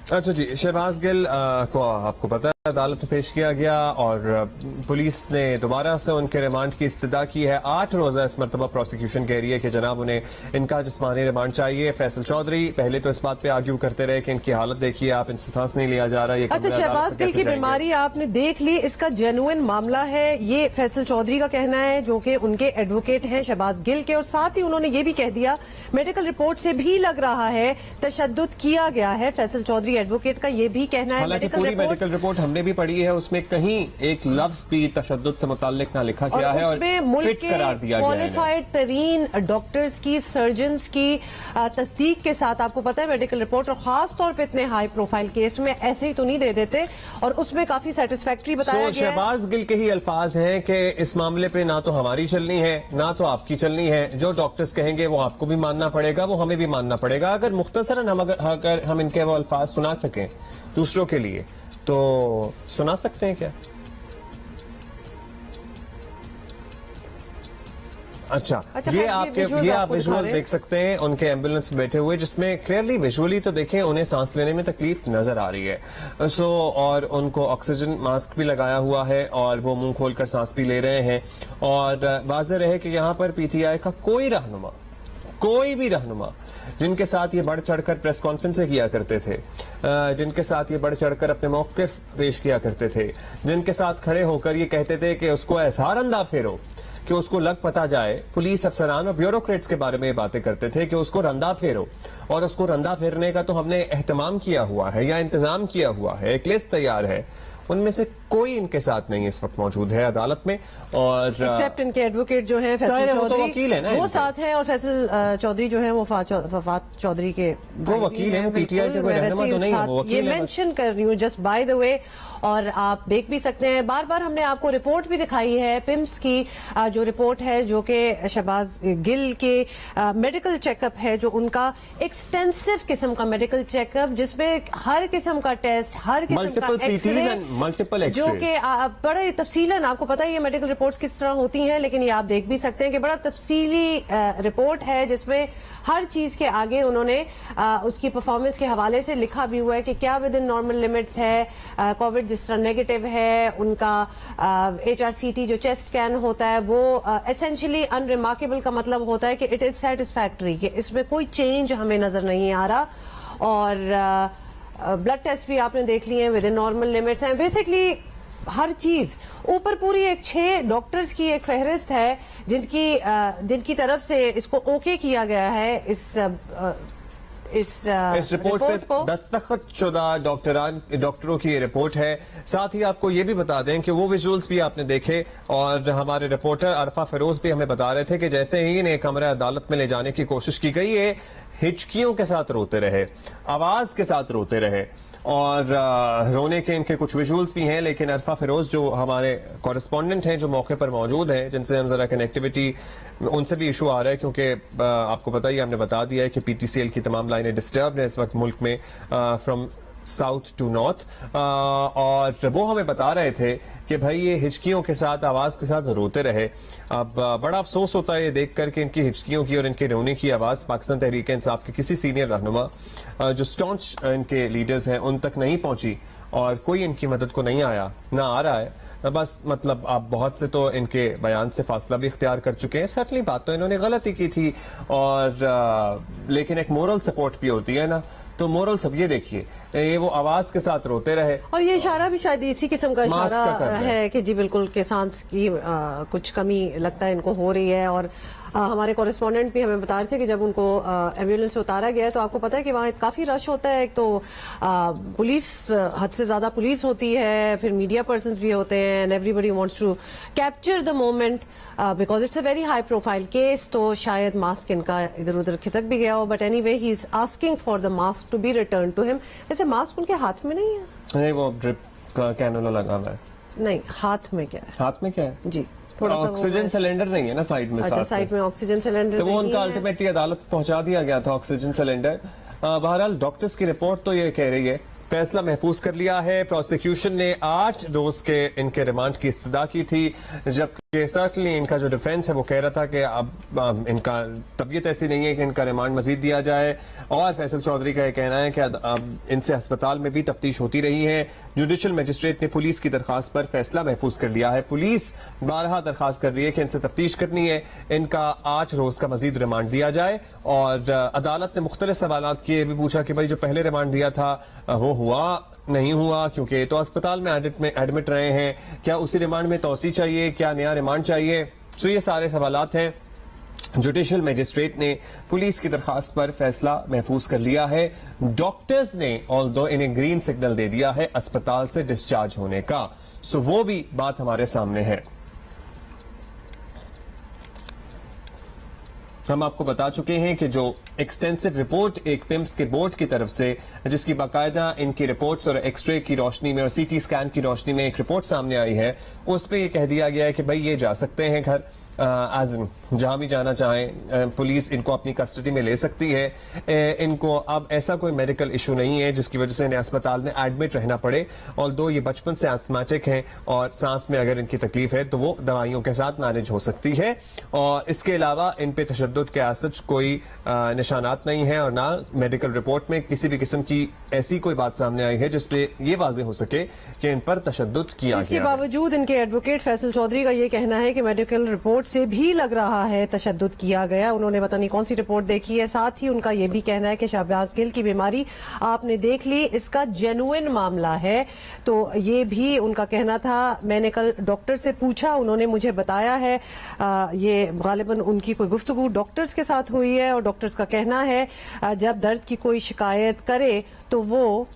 اچھا جی، شہباز گل کو آپ کو پتا ہے عدالت میں پیش کیا گیا اور پولیس نے دوبارہ سے ان کے ریمانڈ کی استدعا کی ہے. 8 روزہ اس مرتبہ پروسیکیوشن کہہ رہی ہے کہ جناب انہیں ان کا جسمانی ریمانڈ چاہیے. فیصل چودھری پہلے تو اس بات پہ آرگیو کرتے رہے کہ ان کی حالت دیکھیے آپ، ان سے سانس نہیں لیا جا رہا. یہ اچھا، شہباز گل کی بیماری آپ نے دیکھ لی، اس کا جینوئن معاملہ ہے، یہ فیصل چودھری کا کہنا ہے جو کہ ان کے ایڈوکیٹ ہیں شہباز گل کے، اور ساتھ ہی انہوں نے یہ بھی کہہ دیا میڈیکل رپورٹ سے بھی لگ رہا ہے تشدد کیا گیا ہے. فیصل چودھری ایڈوکیٹ کا یہ بھی کہنا ہے. حالانکہ پوری میڈیکل رپورٹ ہم نے بھی پڑھی ہے، اس میں کہیں ایک لفظ بھی تشدد سے متعلق نہ لکھا گیا ہے اور فٹ قرار دیا گیا ہے. کوالیفائڈ ترین ڈاکٹرز کی، سرجنز کی تصدیق کے ساتھ آپ کو پتا ہے میڈیکل رپورٹ، اور خاص طور پہ اتنے ہائی پروفائل کیس میں ایسے ہی تو نہیں دے دیتے، اور اس میں کافی سیٹسفیکٹری بتایا گیا ہے. شہباز گل کے ہی الفاظ ہیں کہ اس معاملے پہ نہ تو ہماری چلنی ہے نہ تو آپ کی چلنی ہے، جو ڈاکٹرز کہیں گے وہ آپ کو بھی ماننا پڑے گا، وہ ہمیں بھی ماننا پڑے گا. اگر مختصراً اگر ہم ان کے وہ الفاظ سنا سکیں دوسروں کے لیے تو سنا سکتے ہیں کیا؟ اچھا، یہ آپ ویژول دیکھ سکتے ہیں ان کے ایمبولینس میں بیٹھے ہوئے، جس میں کلیئرلی ویژولی تو دیکھیں انہیں سانس لینے میں تکلیف نظر آ رہی ہے. اور ان کو آکسیجن ماسک بھی لگایا ہوا ہے اور وہ منہ کھول کر سانس بھی لے رہے ہیں. اور واضح رہے کہ یہاں پر پی ٹی آئی کا کوئی بھی رہنما جن کے ساتھ یہ بڑھ چڑھ کر پریس کانفرنس کیا کرتے تھے، جن کے ساتھ یہ بڑھ چڑھ کر اپنے موقف پیش کیا کرتے تھے، جن کے ساتھ کھڑے ہو کر یہ کہتے تھے کہ اس کو احسار اندھا پھیرو کہ اس کو لگ پتا جائے، پولیس افسران اور بیوروکریٹس کے بارے میں یہ باتیں کرتے تھے کہ اس کو رندہ پھیرو، اور اس کو رندہ پھیرنے کا تو ہم نے اہتمام کیا ہوا ہے یا انتظام کیا ہوا ہے، ایک لسٹ تیار ہے. ان میں سے کوئی ان کے ساتھ نہیں اس وقت موجود ہے عدالت میں، اور ایکسپٹ ان کے ایڈوکیٹ جو ہیں فیصل چودھری وہ ساتھ ہیں، اور فیصل چودھری جو ہیں وہ وفات چودھری کے وہ وکیل ہیں، پی ٹی آئی کے کوئی رہنما تو نہیں ہے، وہ وکیل ہیں. یہ مینشن کر رہی ہوں جسٹ بائی دا وے. اور آپ دیکھ بھی سکتے ہیں بار بار ہم نے آپ کو رپورٹ بھی دکھائی ہے پمس کی، جو رپورٹ ہے جو کہ شہباز گل کے میڈیکل چیک اپ ہے، جو ان کا ایکسٹینسو قسم کا میڈیکل چیک اپ جس میں ہر قسم کا ٹیسٹ، ہر قسم کا ایکس رے، جو کہ بڑے تفصیلاً آپ کو پتا ہے یہ میڈیکل رپورٹس کس طرح ہوتی ہیں، لیکن یہ آپ دیکھ بھی سکتے ہیں کہ بڑا تفصیلی رپورٹ ہے جس میں ہر چیز کے آگے انہوں نے اس کی پرفارمنس کے حوالے سے لکھا بھی ہوا ہے کہ کیا ود ان نارمل لمٹس ہے، کووڈ جس طرح نیگیٹو ہے، ان کا ایچ آر سی ٹی جو چیسٹ اسکین ہوتا ہے وہ اسینشلی ان ریمارکیبل کا مطلب ہوتا ہے کہ اٹ از سیٹسفیکٹری، کہ اس میں کوئی چینج ہمیں نظر نہیں آ رہا. اور بلڈ ٹیسٹ بھی آپ نے دیکھ لیے ہیں ود ان نارمل لمٹس ہیں. بیسکلی ہر چیز اوپر پوری ایک 6 ڈاکٹرز کی ایک فہرست ہے جن کی طرف سے اس کو اوکے کیا گیا ہے. اس رپورٹ پہ دستخط شدہ ڈاکٹروں کی یہ رپورٹ ہے. ساتھ ہی آپ کو یہ بھی بتا دیں کہ وہ ویژولز بھی آپ نے دیکھے، اور ہمارے رپورٹر عرفہ فیروز بھی ہمیں بتا رہے تھے کہ جیسے ہی انہیں کمرہ عدالت میں لے جانے کی کوشش کی گئی ہے، ہچکیوں کے ساتھ روتے رہے، آواز کے ساتھ روتے رہے، اور رونے کے ان کے کچھ ویژولز بھی ہیں. لیکن عرفہ فیروز جو ہمارے کورسپونڈنٹ ہیں جو موقع پر موجود ہیں، جن سے ہم ذرا کنیکٹیوٹی ان سے بھی ایشو آ رہا ہے، کیونکہ آپ کو پتہ ہی ہم نے بتا دیا ہے کہ پی ٹی سی ایل کی تمام لائنیں ڈسٹربڈ ہیں اس وقت ملک میں فرام ساؤتھ ٹو نارتھ. اور وہ ہمیں بتا رہے تھے کہ بھائی یہ ہچکیوں کے ساتھ، آواز کے ساتھ روتے رہے. اب بڑا افسوس ہوتا ہے یہ دیکھ کر کہ ان کی ہچکیوں کی اور ان کے رونے کی آواز پاکستان تحریک انصاف کے کسی سینئر رہنما جو اسٹانچ ان کے لیڈرز ہیں ان تک نہیں پہنچی، اور کوئی ان کی مدد کو نہیں آیا، نہ آ رہا ہے. بس مطلب آپ بہت سے تو ان کے بیان سے فاصلہ بھی اختیار کر چکے ہیں. سرٹنلی بات تو انہوں نے غلطی کی تھی، اور لیکن ایک مورل سپورٹ بھی ہوتی ہے نا، تو مورل سب یہ دیکھیے یہ وہ آواز کے ساتھ روتے رہے. اور یہ اشارہ بھی شاید اسی قسم کا اشارہ ہے کہ جی بالکل کہ سانس کی کچھ کمی لگتا ہے ان کو ہو رہی ہے. اور ہمارے کورسپونڈنٹ بھی ہمیں بتا رہے تھے کہ جب ان کو ایمبولینس سے اتارا گیا تو آپ کو پتا ہے کہ وہاں کافی رش ہوتا ہے. ایک تو پولیس، حد سے زیادہ پولیس ہوتی ہے، پھر میڈیا پرسنز بھی ہوتے ہیں، and everybody wants to capture the moment because it's a very high profile case. تو شاید ماسک ان کا ادھر ادھر کھسک بھی گیا ہو، but anyway he is asking for the mask to be return to ہم. ویسے ماسک ان کے ہاتھ میں نہیں ہے؟ نہیں، وہ ڈرپ کا کینولا لگا ہوا ہے. نہیں، ہاتھ میں کیا ہے؟ ہاتھ میں کیا ہے؟ جی آکسیجن سلنڈر نہیں ہے نا سائڈ میں؟ سائڈ میں آکسیجن سلنڈر، تو وہ ان کا الٹیمیٹلی عدالت پہنچا دیا گیا تھا آکسیجن سلنڈر. بہرحال ڈاکٹرز کی رپورٹ تو یہ کہہ رہی ہے فیصلہ محفوظ کر لیا ہے. پروسیکیوشن نے 8 روز کے ان کے ریمانڈ کی استدعا کی تھی، جب کہ certainly इनका जो डिफेंस है वो कह रहा था कि अब इनका तबीयत ऐसी नहीं है कि इनका रिमांड मजीद दिया जाए, और फैसल चौधरी का ये कहना है कि अब इनसे अस्पताल में भी तफ्तीश होती रही है। जुडिशल मजिस्ट्रेट ने पुलिस की दरखास्त पर फैसला महफूज कर लिया है। पुलिस बारहा दरखास्त कर रही है कि इनसे तफ्तीश करनी है, इनका 8 रोज का मजीद रिमांड दिया जाए। और अदालत ने मुख्तलिफ सवालात किए, भी पूछा कि भाई जो पहले रिमांड दिया था वो हुआ नहीं हुआ, क्योंकि तो अस्पताल में एडमिट रहे हैं, क्या उसी रिमांड में तोसी चाहिए, क्या नया रिमांड चाहिए। तो ये सारे सवालात हैं। जुडिशल मजिस्ट्रेट ने पुलिस की दरखास्त पर फैसला महफूज कर लिया है। डॉक्टर्स ने ऑल्दो इन्हें ग्रीन सिग्नल दे दिया है अस्पताल से डिस्चार्ज होने का। सो वो भी बात हमारे सामने है। हम आपको बता चुके हैं कि जो एक्सटेंसिव रिपोर्ट एक पिम्स के बोर्ड की तरफ से, जिसकी बाकायदा इनकी रिपोर्ट्स और एक्सरे की रोशनी में और सीटी स्कैन की रोशनी में एक रिपोर्ट सामने आई है, उस पर यह कह दिया गया है कि भाई ये जा सकते हैं घर, एज इन जहां भी जाना चाहें पुलिस इनको अपनी कस्टडी में ले सकती है। इनको अब ऐसा कोई मेडिकल इशू नहीं है जिसकी वजह से इन्हें अस्पताल में एडमिट रहना पड़े। ऑल्दो ये बचपन से एस्थमेटिक हैं और सांस में अगर इनकी तकलीफ है तो वो दवाइयों के साथ मैनेज हो सकती है। और इसके अलावा इन पे तशद्दुद के सच कोई निशानात नहीं है, और ना मेडिकल रिपोर्ट में किसी भी किस्म की ऐसी कोई बात सामने आई है जिससे ये वाजे हो सके कि इन पर तशद्दुद किया इसके गया। बावजूद इनके एडवोकेट फैसल चौधरी का ये कहना है कि मेडिकल रिपोर्ट से भी लग रहा है तशद्दुद किया गया। उन्होंने पता नहीं कौन सी रिपोर्ट देखी है। साथ ही उनका ये भी कहना है कि शहबाज गिल की बीमारी आपने देख ली, इसका जेन्युइन मामला है। तो ये भी उनका कहना था। मैंने कल डॉक्टर से पूछा, उन्होंने मुझे बताया है, ये गालिबन उनकी कोई गुफ्तगू डॉक्टर्स के साथ हुई है, और डॉक्टर्स का कहना है जब दर्द की कोई शिकायत करे तो वो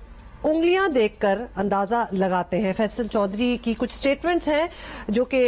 उंगलियां देखकर अंदाजा लगाते हैं। फैसल चौधरी की कुछ स्टेटमेंट्स हैं जो कि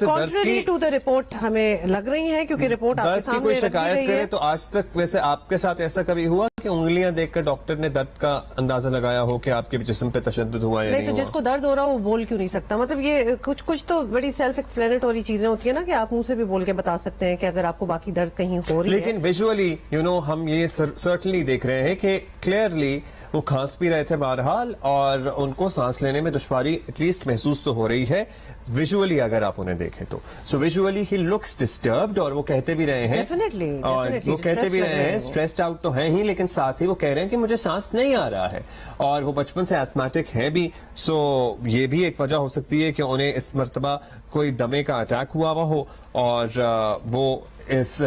कॉन्ट्ररी टू द रिपोर्ट हमें लग रही हैं, क्योंकि रिपोर्ट आपके दर्द की सामने कोई रखी शिकायत गई करे है। तो आज तक वैसे आपके साथ ऐसा कभी हुआ कि उंगलियां देखकर डॉक्टर ने दर्द का अंदाजा लगाया हो कि आपके जिस्म पे तशद्दुद हुआ या नहीं, नहीं तो हुआ? जिसको दर्द हो रहा हो वो बोल क्यों नहीं सकता? मतलब ये कुछ तो बड़ी सेल्फ एक्सप्लेनेटरी चीजें होती है ना, कि आप मुंह से भी बोल के बता सकते हैं कि अगर आपको बाकी दर्द कहीं हो रही है। लेकिन विजुअली हम ये सर्टनली देख रहे हैं कि क्लियरली वो खांस भी रहे थे बहरहाल, और उनको सांस लेने में दुश्वारी एटलीस्ट महसूस तो हो रही है विजुअली अगर आप उन्हें देखें तो। सो विजुअली ही लुक्स डिस्टर्ब्ड, और वो कहते भी रहे हैं और वो कहते भी रहे हैं स्ट्रेस्ड आउट तो हैं ही, लेकिन साथ ही वो कह रहे हैं कि मुझे सांस नहीं आ रहा है, और वो बचपन से एस्थमेटिक है भी। सो ये भी एक वजह हो सकती है कि उन्हें इस मर्तबा कोई दमे का अटैक हुआ हो और वो इस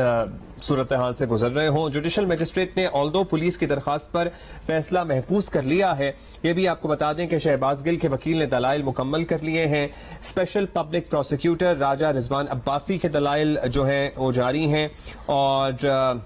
सूरत हाल से गुजर रहे हों। जुडिशल मजिस्ट्रेट ने ऑल्दो पुलिस की दरखास्त पर फैसला महफूज कर लिया है। ये भी आपको बता दें कि शहबाज गिल के वकील ने दलाइल मुकम्मल कर लिए हैं। स्पेशल पब्लिक प्रोसिक्यूटर राजा रिजवान अब्बासी के दलाइल जो हैं वो जारी हैं, और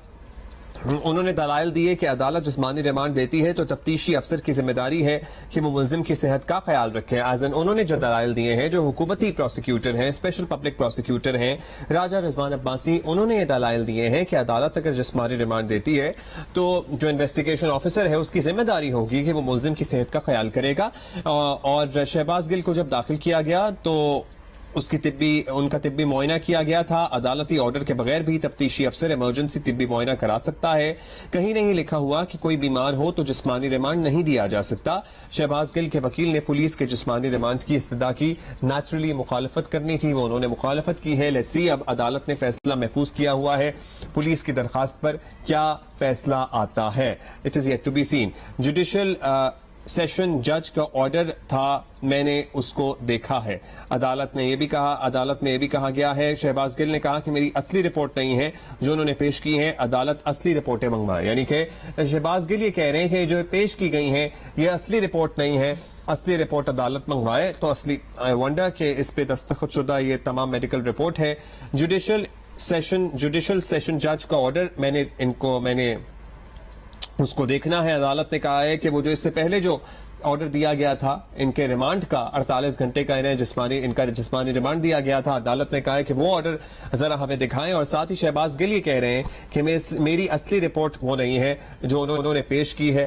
उन्होंने दलाइल दिए कि अदालत जिस्मानी रिमांड देती है तो तफ्तीशी अफसर की जिम्मेदारी है कि वो मुलजिम की सेहत का ख्याल रखे। आजन उन्होंने जो दलाइल दिए हैं, जो हुकूमती प्रोसिक्यूटर हैं, स्पेशल पब्लिक प्रोसिक्यूटर हैं राजा रिजवान अब्बासी, उन्होंने ये दलाइल दिए हैं कि अदालत अगर जिस्मानी रिमांड देती है तो जो इन्वेस्टिगेशन ऑफिसर है उसकी जिम्मेदारी होगी कि वो मुलजिम की सेहत का ख्याल करेगा। और शहबाज गिल को जब दाखिल किया गया तो उनका तिब्बी मुआयना किया गया था। अदालती ऑर्डर के बगैर भी तफ्तीशी अफसर इमरजेंसी तिब्बी मुआयना करा सकता है। कहीं नहीं लिखा हुआ कि कोई बीमार हो तो जिस्मानी रिमांड नहीं दिया जा सकता। शहबाज गिल के वकील ने पुलिस के जिस्मानी रिमांड की इस्तदा की। नेचुरली मुखालफत करनी थी, वो उन्होंने मुखालफत की है। लेट्स सी अब अदालत ने फैसला महफूज किया हुआ है, पुलिस की दरखास्त पर क्या फैसला आता है। It is yet to be seen. Judicial session जज का ऑर्डर था, मैंने उसको देखा है। अदालत में ये भी कहा गया है, शहबाज गिल ने कहा कि मेरी असली रिपोर्ट नहीं है जो उन्होंने पेश की है, अदालत असली रिपोर्टें मंगवाए। यानी कि शहबाज गिल ये कह रहे हैं कि जो पेश की गई हैं ये असली रिपोर्ट नहीं है, असली रिपोर्ट अदालत मंगवाए तो असली। आई वंडर कि इस पे दस्तखत शुदा ये तमाम मेडिकल रिपोर्ट है। जुडिशल सेशन जज का ऑर्डर मैंने उसको देखना है। अदालत ने कहा है कि वो जो इससे पहले जो ऑर्डर दिया गया था इनके रिमांड का, 48 घंटे का इनका जिस्मानी रिमांड दिया गया था, अदालत ने कहा है कि वो ऑर्डर जरा हमें दिखाएं। और साथ ही शहबाज गिल ये कह रहे हैं कि मेरी असली रिपोर्ट वो नहीं है जो उन्होंने पेश की है,